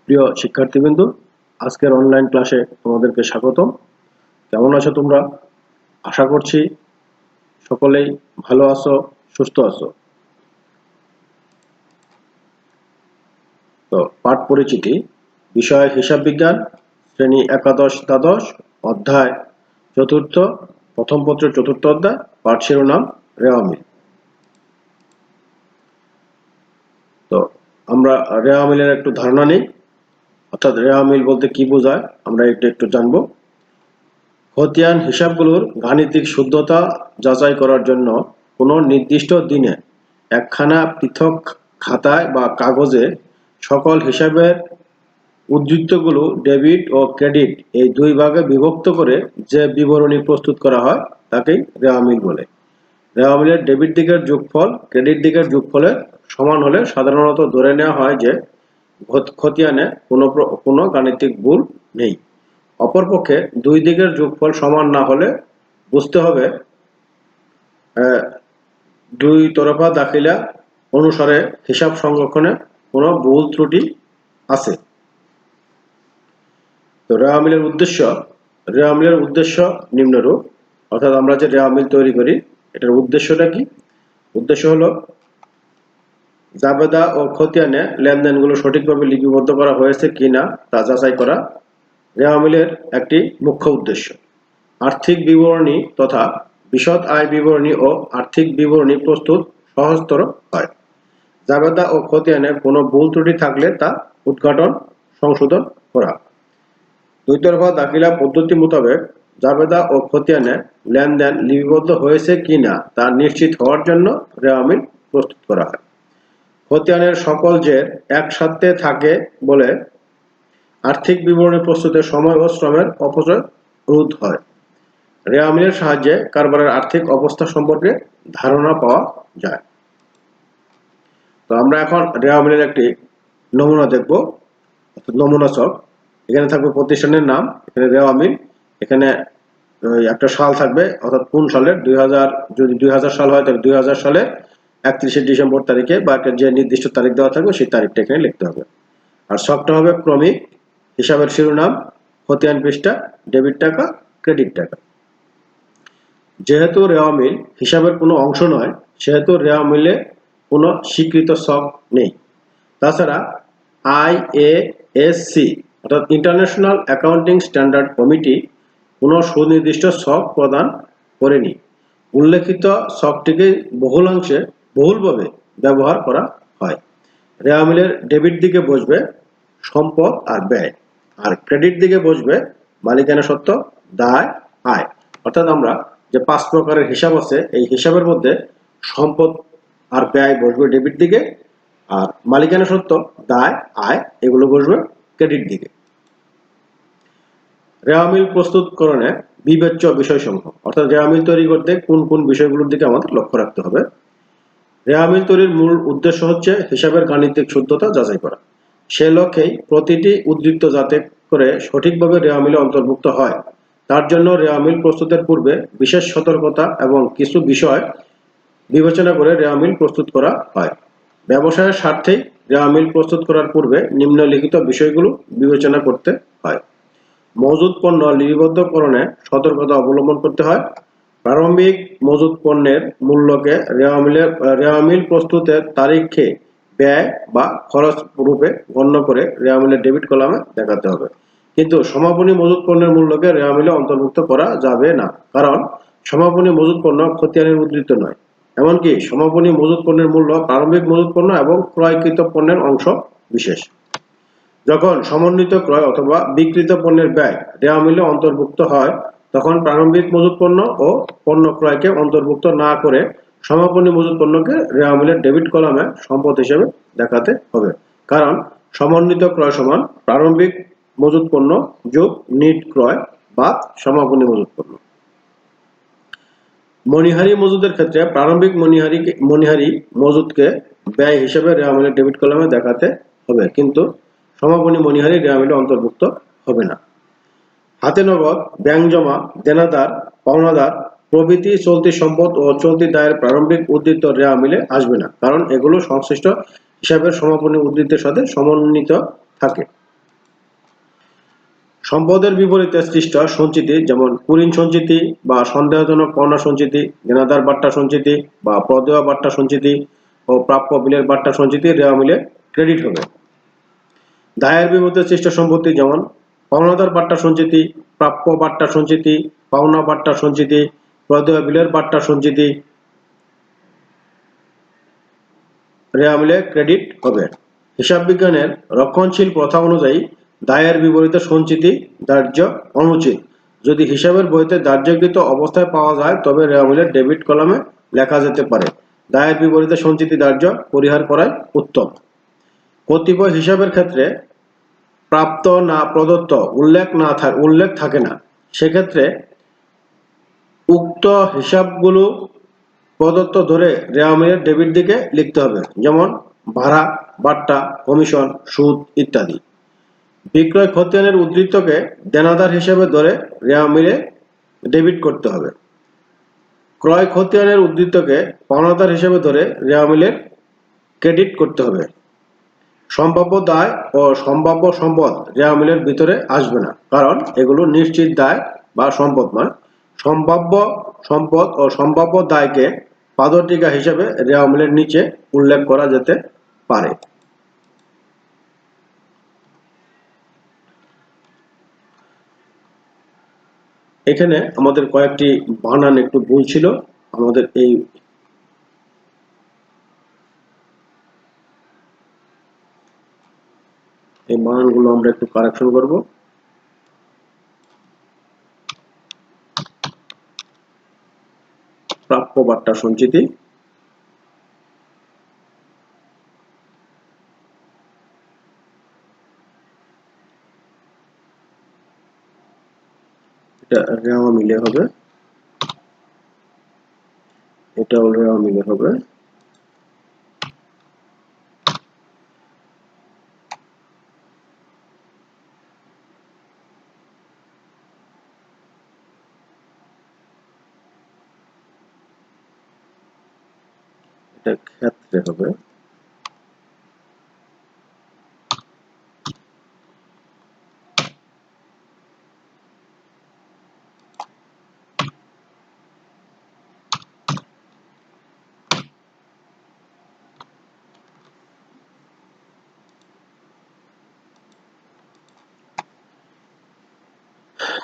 প্রিয় শিক্ষার্থীবৃন্দ, আজকের অনলাইন ক্লাসে তোমাদেরকে স্বাগতম। কেমন আছো তোমরা? আশা করছি সকলেই ভালো আছো, সুস্থ আছো। তো পাঠ পরিচিতি, বিষয় হিসাব বিজ্ঞান, শ্রেণী একাদশ দ্বাদশ, অধ্যায় চতুর্থ, প্রথম পত্রের চতুর্থ অধ্যায়, পাঠ শিরোনাম রেওয়া মিল। তো আমরা রেওয়া মিলের একটু ধারণা নিই, অর্থাৎ রেওয়া মিল বলতে কি বোঝায় আমরা একটু জানবো। খতিয়ান হিসাবগুলোর গাণিতিক শুদ্ধতা যাচাই করার জন্য কোনো নির্দিষ্ট দিনে একখানা পৃথক খাতায় বা কাগজে সকল হিসাবের উদ্ধৃতগুলো ডেবিট ও ক্রেডিট এই দুই ভাগে বিভক্ত করে যে বিবরণী প্রস্তুত করা হয় তাকেই রেওয়া মিল বলে। রেওয়া মিলের ডেবিট দিকের যোগফল ক্রেডিট দিকের যোগফলের সমান হলে সাধারণত ধরে নেওয়া হয় যে খতিয়ানে কোনো গাণিতিক ভুল নেই। অপরপক্ষে দুই দিকের যোগফল সমান না হলে বুঝতে হবে দুই তরফা দাখিলা অনুসারে হিসাব সংরক্ষণে কোনো ভুল ত্রুটি আছে। তো রেওয়া মিলের উদ্দেশ্য নিম্নরূপ, অর্থাৎ আমরা যে রেওয়া মিল তৈরি করি এটার উদ্দেশ্যটা কি? উদ্দেশ্য হলো জাবেদা ও খতিয়ানে লেনদেনগুলো সঠিকভাবে লিপিবদ্ধ করা হয়েছে কিনা তা যাচাই করা রেওয়া মিলের একটি মুখ্য উদ্দেশ্য। আর্থিক বিবরণী তথা বিশদ আয় বিবরণী ও আর্থিক বিবরণী প্রস্তুত সহজতর হয়। জাবেদা ও খতিয়ানে কোনো ভুল ত্রুটি থাকলে তা উদ্ঘাটন সংশোধন করা। দুই তরফা দাখিলা পদ্ধতি মোতাবেক জাবেদা ও খতিয়ানে লেনদেন লিপিবদ্ধ হয়েছে কিনা তা নিশ্চিত হওয়ার জন্য রেওয়া মিল প্রস্তুত করা হয়। খতিয়ানের সকল জের একসাথে থাকে বলে আর্থিক বিবরণী প্রস্তুতে সময় ও শ্রমের অপচয় রোধ হয়। রেওয়া মিলের সাহায্যে কারবারের আর্থিক অবস্থা সম্পর্কে ধারণা পাওয়া যায়। তো আমরা এখন রেওয়া মিলের একটি নমুনা দেখব, নমুনা ছক। এখানে থাকবে প্রতিষ্ঠানের নাম, এখানে রেওয়া মিল, এখানে একটা সাল থাকবে, অর্থাৎ কোন সালের 2000, যদি 2000 সাল হয় তাহলে 2000 সালে 31শে ডিসেম্বর তারিখে বা যে নির্দিষ্ট তারিখ দেওয়া থাকবে সেই তারিখটা এখানে লিখতে হবে। আর ছকটা হবে ক্রমিক, হিসাবের শিরোনাম, খতিয়ান পৃষ্ঠা, ডেবিট টাকা, ক্রেডিট টাকা। যেহেতু রেওয়া মিল হিসাবের কোনো অংশ নয় সেহেতু রেওয়া মিলে কোনো স্বীকৃত ছক নেই। তাছাড়া IASC অর্থাৎ ইন্টারন্যাশনাল অ্যাকাউন্টিং স্ট্যান্ডার্ড কমিটি কোনো সুনির্দিষ্ট ছক প্রদান করেনি। উল্লেখিত ছকটিকে বহুলভাবে ব্যবহার করা হয়। রেওয়া মিলের ডেবিট দিকে বসবে সম্পদ আর ব্যয়, আর ক্রেডিট দিকে বসবে মালিকানা সত্ত্ব, দায়, আয়। অর্থাৎ আমরা যে 5 প্রকারের হিসাব আছে এই হিসাবের মধ্যে সম্পদ আর ব্যয় বসবে ডেবিট দিকে, আর মালিকানা সত্ত্ব, দায়, আয় এগুলো বসবে ক্রেডিট দিকে। রেওয়া মিল প্রস্তুতকরণে বিবেচ্য বিষয়সমূহ, অর্থাৎ রেওয়া মিল তৈরি করতে কোন কোন বিষয়গুলোর দিকে আমাদের লক্ষ্য রাখতে হবে। রেওয়া মিল তৈরির মূল উদ্দেশ্য হচ্ছে হিসাবের গাণিতিক শুদ্ধতা যাচাই করা। সে লক্ষ্যেই প্রতিটি উদ্ধৃত যাতে করে সঠিকভাবে রেওয়া মিলে অন্তর্ভুক্ত হয় তার জন্য রেওয়া মিল প্রস্তুতের পূর্বে বিশেষ সতর্কতা এবং কিছু বিষয় বিবেচনা করে রেওয়া মিল প্রস্তুত করা হয়। ব্যবসায়ের স্বার্থেই রেওয়া মিল প্রস্তুত করার পূর্বে নিম্নলিখিত বিষয়গুলো বিবেচনা করতে হয়। মজুদ পণ্য লিপিবদ্ধকরণে সতর্কতা অবলম্বন করতে হয়। প্রারম্ভিক মজুদ পণ্যের মূল্যকে রেওয়া মিল প্রস্তুতের তারিখে ব্যয় বা খরচ রূপে গণ্য করে রেওয়া মিলের ডেবিট কলামে দেখাতে হবে। কিন্তু সমাপনী মজুদ পণ্যের মূল্যকে রেওয়া মিলে অন্তর্ভুক্ত করা যাবে না, কারণ সমাপনী মজুদ পণ্য খতিয়ানের উদ্ধৃত নয়। এমনকি সমাপনী মজুদ পণ্যের মূল্য প্রারম্ভিক মজুদ পণ্য এবং ক্রয়কৃত পণ্যের অংশ বিশেষ। যখন সমন্বিত ক্রয় অথবা বিক্রিত পণ্যের ব্যয় রেওয়া মিলে অন্তর্ভুক্ত হয় তখন প্রারম্ভিক মজুদ পণ্য ও পণ্য ক্রয়কে অন্তর্ভুক্ত না করে সমাপনী মজুদ পণ্যকে রেওয়া মিলের ডেবিট কলামে সম্পদ হিসেবে দেখাতে হবে, কারণ সমন্বিত ক্রয় সমান প্রারম্ভিক মজুদ পণ্য যোগ নিট ক্রয় বাদ সমাপনী মজুদ পণ্য। মণিহারি মজুদের ক্ষেত্রে প্রারম্ভিক মণিহারি মজুদকে ব্যয় হিসেবে রেওয়া মিলের ডেবিট কলামে দেখাতে হবে, কিন্তু সমাপনী মণিহারি রেওয়া মিলে অন্তর্ভুক্ত হবে না। হাতে নগদ, ব্যাংক জমা, দেনাদার, পাওনাদার প্রভৃতি চলতি সম্পদ ও চলতি দায়ের প্রারম্ভিক উদ্ধৃত রেওয়া মিলে আসবে না, কারণ এগুলো সংশ্লিষ্ট হিসাবের সমাপনী উদ্ধৃতের সাথে সমন্বিত থাকে। সম্পদের বিপরীতে সৃষ্ট সঞ্চিতি যেমন কুঋণ সঞ্চিতি বা সন্দেহজনক পাওনা সঞ্চিতি, দেনাদার বাট্টা সঞ্চিতি বা প্রদেয় বাট্টা সঞ্চিতি ও প্রাপ্য বিলের বাট্টা সঞ্চিতি রেওয়া মিলে ক্রেডিট হবে। দায়ের বিপরীতে সৃষ্ট সম্পত্তি যেমন পাওনাদার বাট্টা সঞ্চিতি, প্রাপ্য বাট্টা সঞ্চিতি, পাওনা বাট্টা সঞ্চিতি, প্রদেয় বিলের বাট্টা সঞ্চিতি রেওয়া মিলে ক্রেডিট হবে। হিসাব বিজ্ঞানের রক্ষণশীল প্রথা অনুযায়ী দায়ের বিপরীতে সঞ্চিতি ধার্য অনুচিত। যদি হিসাবের বইতে ধার্যকৃত অবস্থায় পাওয়া যায় তবে রেওয়া মিলে ডেবিট কলামে লেখা যেতে পারে। দায়ের বিপরীতে সঞ্চিতি ধার্য পরিহার করাই উত্তম। কতিপয় হিসাবের ক্ষেত্রে প্রাপ্ত না প্রদত্ত উল্লেখ থাকে না, সেক্ষেত্রে উক্ত হিসাবগুলো প্রদত্ত ধরে রেওয়া মিলের ডেবিট দিকে লিখতে হবে, যেমন ভাড়া, বাট্টা, কমিশন, সুদ ইত্যাদি। বিক্রয় খতিয়ানের উদ্ধৃতকে দেনাদার হিসেবে ধরে রেওয়া মিলে ডেবিট করতে হবে। ক্রয় খতিয়ানের উদ্ধৃতকে পাওনাদার হিসেবে ধরে রেওয়া মিলের ক্রেডিট করতে হবে। সম্ভাব্য দায় ও সম্ভাব্য সম্পদ রেওয়া মিলের ভিতরে আসবে না, কারণ এগুলো নিশ্চিত দায় বা সম্পদ নয়। সম্ভাব্য সম্পদ ও সম্ভাব্য দায়কে পাদটীকা হিসেবে রেওয়া মিলের নিচে উল্লেখ করা যেতে পারে। এখানে আমাদের কয়েকটি বানান একটু ভুল ছিল। আমাদের এই বানানগুলো আমরা একটু কারেকশন করব। প্রাপ্য বাট্টা সঞ্চিতি, এটা রেওয়া মিলে হবে, এটাও রেওয়া মিলে হবে। এটা ক্ষেত্রে হবে।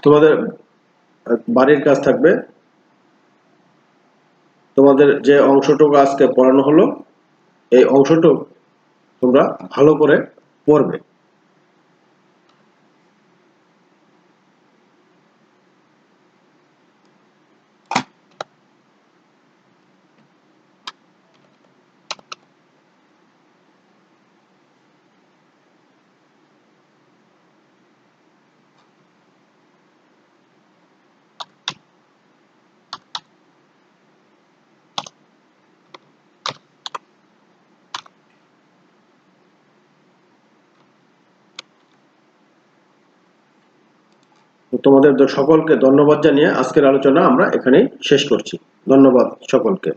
তোমাদের বাড়ির কাজ থাকবে, তোমাদের যে অংশটুকু আজকে পড়ানো হলো এই অংশটুকু তোমরা ভালো করে পড়বে। তোমাদের সকলকে ধন্যবাদ জানিয়ে আজকের আলোচনা আমরা এখানেই শেষ করছি। ধন্যবাদ সকলকে।